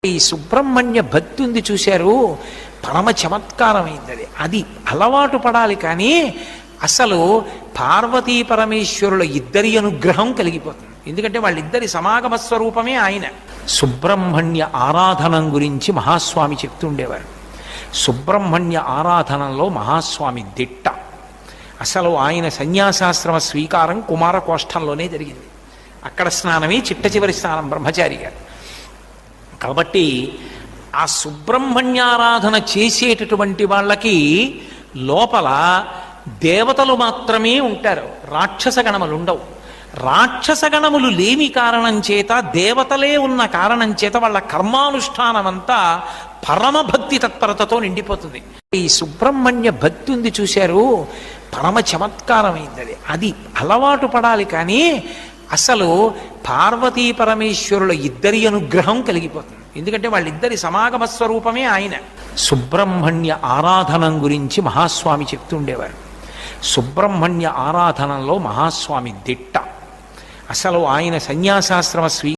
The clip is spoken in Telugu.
ఈ సుబ్రహ్మణ్య భక్తి ఉంది చూశారు, పరమ చమత్కారమైంది అది. అది అలవాటు పడాలి. కానీ అసలు పార్వతీ పరమేశ్వరుల ఇద్దరి అనుగ్రహం కలిగిపోతుంది. ఎందుకంటే వాళ్ళిద్దరి సమాగమ స్వరూపమే ఆయన. సుబ్రహ్మణ్య ఆరాధనం గురించి మహాస్వామి చెప్తుండేవారు. సుబ్రహ్మణ్య ఆరాధనలో మహాస్వామి దిట్ట. అసలు ఆయన సన్యాసాశ్రమ స్వీకారం కుమారకోష్టంలోనే జరిగింది. అక్కడ స్నానమే చిట్ట చివరి స్నానం బ్రహ్మచారి గారు. కాబట్టి ఆ సుబ్రహ్మణ్యారాధన చేసేటటువంటి వాళ్ళకి లోపల దేవతలు మాత్రమే ఉంటారు, రాక్షస గణములు ఉండవు. రాక్షస గణములు లేని కారణం చేత, దేవతలే ఉన్న కారణం చేత వాళ్ళ కర్మానుష్ఠానం అంతా పరమభక్తి తత్పరతతో నిండిపోతుంది. ఈ సుబ్రహ్మణ్య భక్తి ఉంది చూశారు, పరమ చమత్కారమైంది అది. అది అలవాటు పడాలి. కానీ అసలు పార్వతీ పరమేశ్వరుల ఇద్దరి అనుగ్రహం కలిగిపోతుంది. ఎందుకంటే వాళ్ళిద్దరి సమాగమ స్వరూపమే ఆయన. సుబ్రహ్మణ్య ఆరాధనం గురించి మహాస్వామి చెప్తుండేవారు. సుబ్రహ్మణ్య ఆరాధనలో మహాస్వామి దిట్ట. అసలు ఆయన సన్యాసాశ్రమ